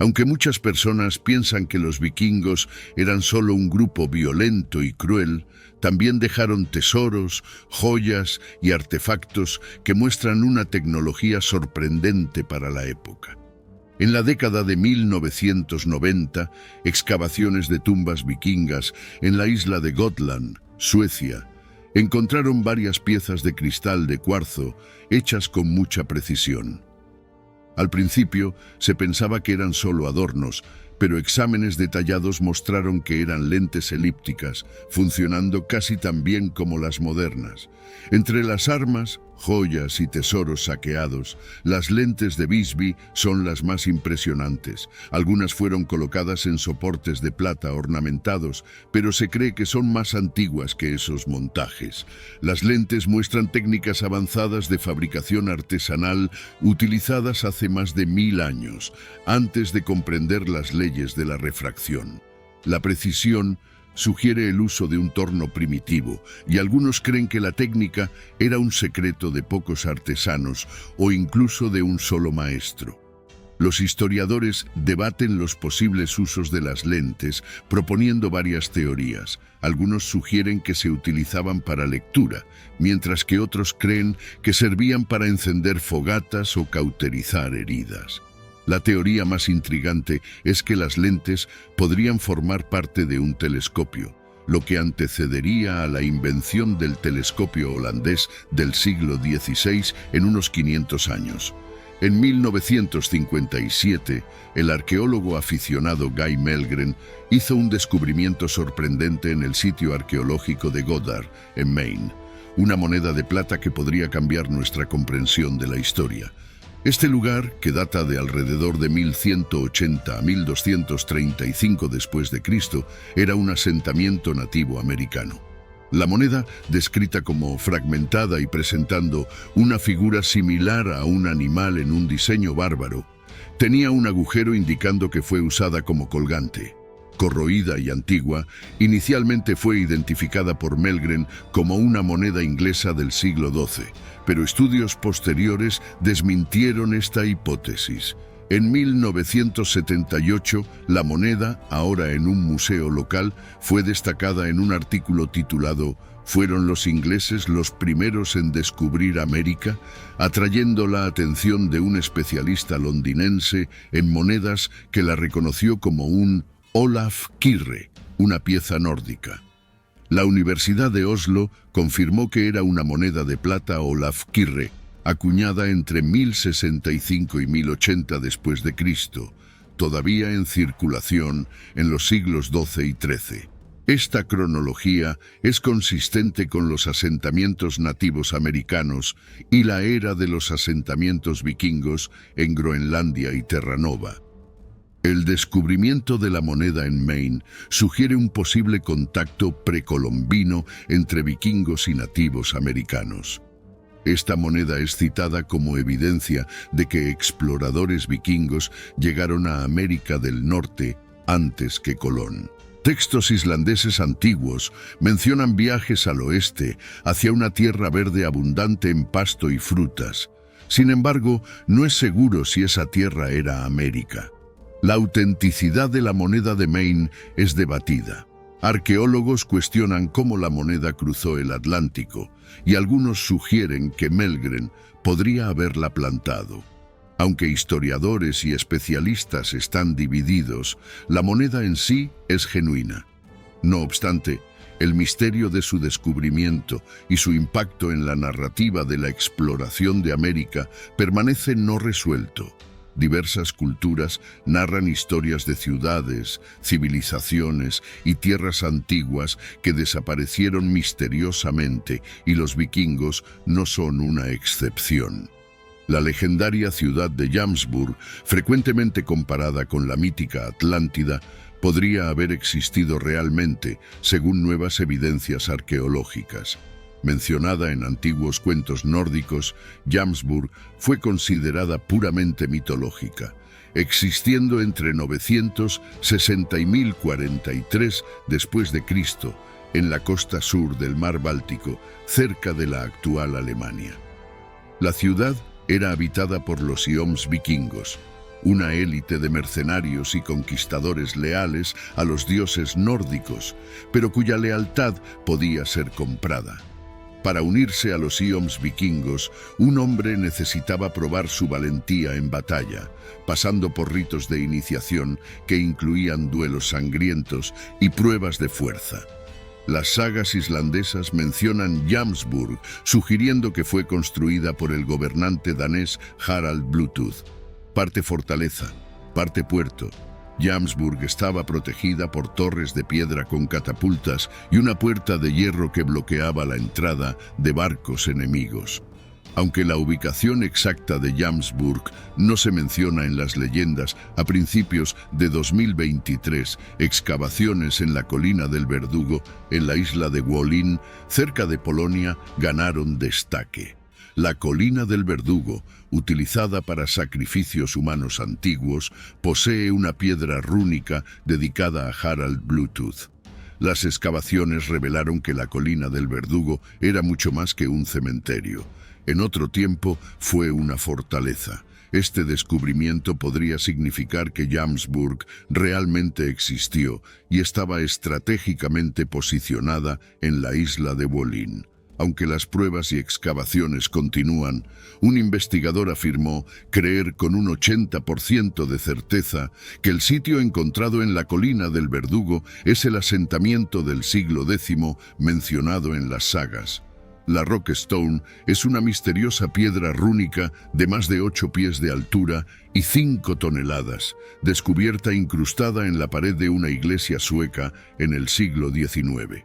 Aunque muchas personas piensan que los vikingos eran solo un grupo violento y cruel, también dejaron tesoros, joyas y artefactos que muestran una tecnología sorprendente para la época. En la década de 1990, excavaciones de tumbas vikingas en la isla de Gotland, Suecia, encontraron varias piezas de cristal de cuarzo hechas con mucha precisión. Al principio se pensaba que eran solo adornos, pero exámenes detallados mostraron que eran lentes elípticas, funcionando casi tan bien como las modernas. Entre las armas, joyas y tesoros saqueados, las lentes de Visby son las más impresionantes. Algunas fueron colocadas en soportes de plata ornamentados, pero se cree que son más antiguas que esos montajes. Las lentes muestran técnicas avanzadas de fabricación artesanal utilizadas hace más de 1000 años, antes de comprender las leyes de la refracción. La precisión sugiere el uso de un torno primitivo, y algunos creen que la técnica era un secreto de pocos artesanos o incluso de un solo maestro. Los historiadores debaten los posibles usos de las lentes, proponiendo varias teorías. Algunos sugieren que se utilizaban para lectura, mientras que otros creen que servían para encender fogatas o cauterizar heridas. La teoría más intrigante es que las lentes podrían formar parte de un telescopio, lo que antecedería a la invención del telescopio holandés del siglo XVI en unos 500 años. En 1957, el arqueólogo aficionado Guy Melgren hizo un descubrimiento sorprendente en el sitio arqueológico de Goddard, en Maine, una moneda de plata que podría cambiar nuestra comprensión de la historia. Este lugar, que data de alrededor de 1180 a 1235 después de Cristo, era un asentamiento nativo americano. La moneda, descrita como fragmentada y presentando una figura similar a un animal en un diseño bárbaro, tenía un agujero indicando que fue usada como colgante. Corroída y antigua, inicialmente fue identificada por Melgren como una moneda inglesa del siglo XII, pero estudios posteriores desmintieron esta hipótesis. En 1978, la moneda, ahora en un museo local, fue destacada en un artículo titulado ¿Fueron los ingleses los primeros en descubrir América?, atrayendo la atención de un especialista londinense en monedas que la reconoció como un Olaf Kyrre, una pieza nórdica. La Universidad de Oslo confirmó que era una moneda de plata Olaf Kyrre, acuñada entre 1065 y 1080 después de Cristo, todavía en circulación en los siglos XII y XIII. Esta cronología es consistente con los asentamientos nativos americanos y la era de los asentamientos vikingos en Groenlandia y Terranova. El descubrimiento de la moneda en Maine sugiere un posible contacto precolombino entre vikingos y nativos americanos. Esta moneda es citada como evidencia de que exploradores vikingos llegaron a América del Norte antes que Colón. Textos islandeses antiguos mencionan viajes al oeste, hacia una tierra verde abundante en pasto y frutas. Sin embargo, no es seguro si esa tierra era América. La autenticidad de la moneda de Maine es debatida. Arqueólogos cuestionan cómo la moneda cruzó el Atlántico, y algunos sugieren que Melgren podría haberla plantado. Aunque historiadores y especialistas están divididos, la moneda en sí es genuina. No obstante, el misterio de su descubrimiento y su impacto en la narrativa de la exploración de América permanece no resuelto. Diversas culturas narran historias de ciudades, civilizaciones y tierras antiguas que desaparecieron misteriosamente, y los vikingos no son una excepción. La legendaria ciudad de Jomsburg, frecuentemente comparada con la mítica Atlántida, podría haber existido realmente, según nuevas evidencias arqueológicas. Mencionada en antiguos cuentos nórdicos, Jomsburg fue considerada puramente mitológica, existiendo entre 960 y 1043 después de Cristo, en la costa sur del mar Báltico, cerca de la actual Alemania. La ciudad era habitada por los Ioms vikingos, una élite de mercenarios y conquistadores leales a los dioses nórdicos, pero cuya lealtad podía ser comprada. Para unirse a los Ioms vikingos, un hombre necesitaba probar su valentía en batalla, pasando por ritos de iniciación que incluían duelos sangrientos y pruebas de fuerza. Las sagas islandesas mencionan Jamsburg, sugiriendo que fue construida por el gobernante danés Harald Bluetooth. Parte fortaleza, parte puerto. Jamsburg estaba protegida por torres de piedra con catapultas y una puerta de hierro que bloqueaba la entrada de barcos enemigos. Aunque la ubicación exacta de Jamsburg no se menciona en las leyendas, a principios de 2023, excavaciones en la colina del Verdugo, en la isla de Wolin, cerca de Polonia, ganaron destaque. La colina del Verdugo, utilizada para sacrificios humanos antiguos, posee una piedra rúnica dedicada a Harald Bluetooth. Las excavaciones revelaron que la colina del Verdugo era mucho más que un cementerio. En otro tiempo fue una fortaleza. Este descubrimiento podría significar que Jamsburg realmente existió y estaba estratégicamente posicionada en la isla de Wolin. Aunque las pruebas y excavaciones continúan, un investigador afirmó creer con un 80% de certeza que el sitio encontrado en la colina del Verdugo es el asentamiento del siglo X mencionado en las sagas. La Rockstone es una misteriosa piedra rúnica de más de 8 pies de altura y 5 toneladas, descubierta incrustada en la pared de una iglesia sueca en el siglo XIX.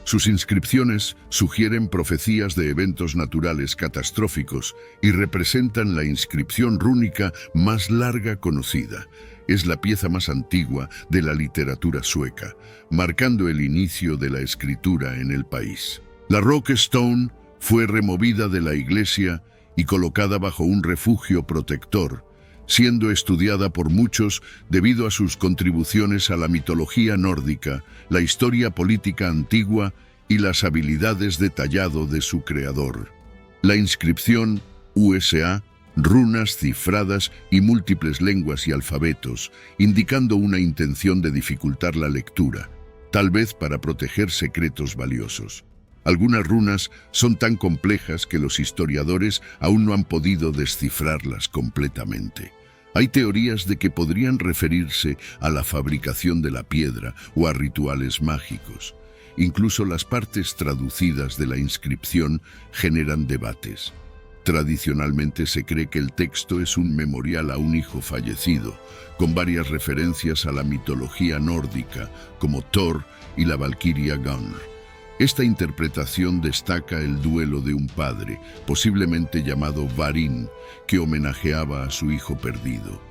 Sus inscripciones sugieren profecías de eventos naturales catastróficos y representan la inscripción rúnica más larga conocida. Es la pieza más antigua de la literatura sueca, marcando el inicio de la escritura en el país. La Rockstone fue removida de la iglesia y colocada bajo un refugio protector, siendo estudiada por muchos debido a sus contribuciones a la mitología nórdica, la historia política antigua y las habilidades de tallado de su creador. La inscripción USA, runas cifradas y múltiples lenguas y alfabetos, indicando una intención de dificultar la lectura, tal vez para proteger secretos valiosos. Algunas runas son tan complejas que los historiadores aún no han podido descifrarlas completamente. Hay teorías de que podrían referirse a la fabricación de la piedra o a rituales mágicos. Incluso las partes traducidas de la inscripción generan debates. Tradicionalmente se cree que el texto es un memorial a un hijo fallecido, con varias referencias a la mitología nórdica, como Thor y la valquiria Gunr. Esta interpretación destaca el duelo de un padre, posiblemente llamado Varin, que homenajeaba a su hijo perdido.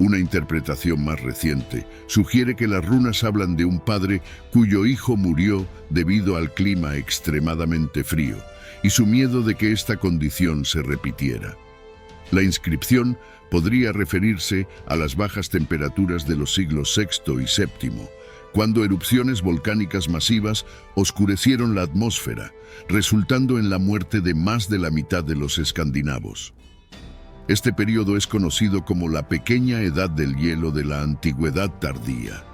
Una interpretación más reciente sugiere que las runas hablan de un padre cuyo hijo murió debido al clima extremadamente frío y su miedo de que esta condición se repitiera. La inscripción podría referirse a las bajas temperaturas de los siglos VI y VII, cuando erupciones volcánicas masivas oscurecieron la atmósfera, resultando en la muerte de más de la mitad de los escandinavos. Este periodo es conocido como la pequeña edad del hielo de la antigüedad tardía.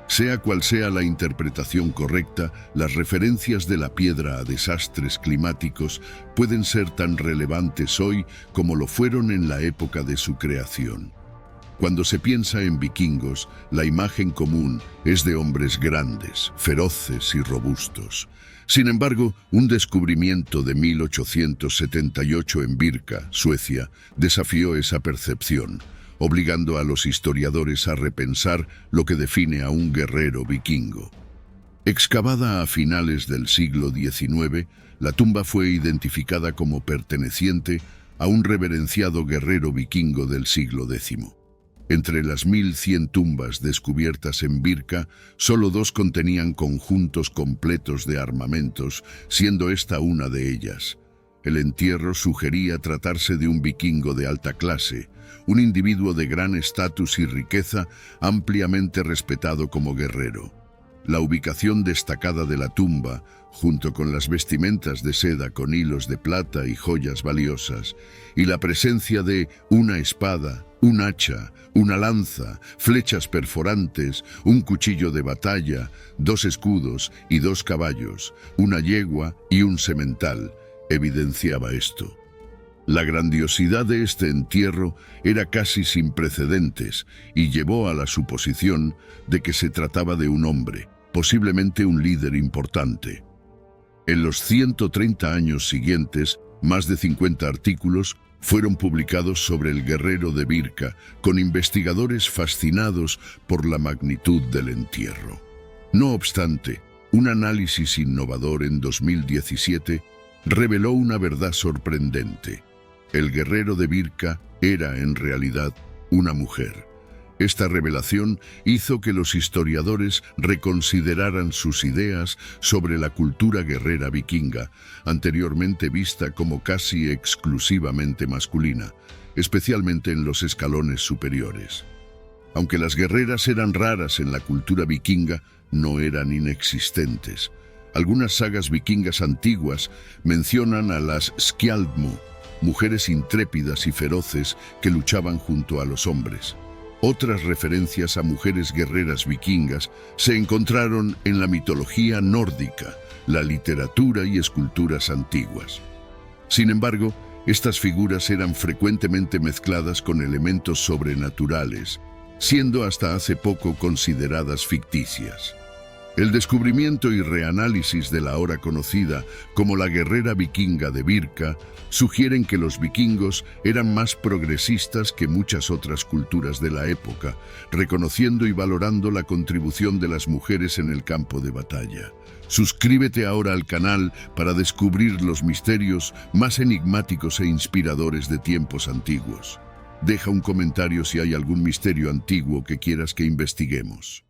Sea cual sea la interpretación correcta, las referencias de la piedra a desastres climáticos pueden ser tan relevantes hoy como lo fueron en la época de su creación. Cuando se piensa en vikingos, la imagen común es de hombres grandes, feroces y robustos. Sin embargo, un descubrimiento de 1878 en Birka, Suecia, desafió esa percepción, obligando a los historiadores a repensar lo que define a un guerrero vikingo. Excavada a finales del siglo XIX, la tumba fue identificada como perteneciente a un reverenciado guerrero vikingo del siglo X. Entre las 1100 tumbas descubiertas en Birka, solo 2 contenían conjuntos completos de armamentos, siendo esta una de ellas. El entierro sugería tratarse de un vikingo de alta clase, un individuo de gran estatus y riqueza, ampliamente respetado como guerrero. La ubicación destacada de la tumba, junto con las vestimentas de seda con hilos de plata y joyas valiosas, y la presencia de una espada, Un hacha, una lanza, flechas perforantes, un cuchillo de batalla, 2 escudos y 2 caballos, una yegua y un semental, evidenciaba esto. La grandiosidad de este entierro era casi sin precedentes y llevó a la suposición de que se trataba de un hombre, posiblemente un líder importante. En los 130 años siguientes, más de 50 artículos fueron publicados sobre el guerrero de Birka, con investigadores fascinados por la magnitud del entierro. No obstante, un análisis innovador en 2017 reveló una verdad sorprendente. El guerrero de Birka era, en realidad, una mujer. Esta revelación hizo que los historiadores reconsideraran sus ideas sobre la cultura guerrera vikinga, anteriormente vista como casi exclusivamente masculina, especialmente en los escalones superiores. Aunque las guerreras eran raras en la cultura vikinga, no eran inexistentes. Algunas sagas vikingas antiguas mencionan a las Skjaldmö, mujeres intrépidas y feroces que luchaban junto a los hombres. Otras referencias a mujeres guerreras vikingas se encontraron en la mitología nórdica, la literatura y esculturas antiguas. Sin embargo, estas figuras eran frecuentemente mezcladas con elementos sobrenaturales, siendo hasta hace poco consideradas ficticias. El descubrimiento y reanálisis de la ahora conocida como la guerrera vikinga de Birka sugieren que los vikingos eran más progresistas que muchas otras culturas de la época, reconociendo y valorando la contribución de las mujeres en el campo de batalla. Suscríbete ahora al canal para descubrir los misterios más enigmáticos e inspiradores de tiempos antiguos. Deja un comentario si hay algún misterio antiguo que quieras que investiguemos.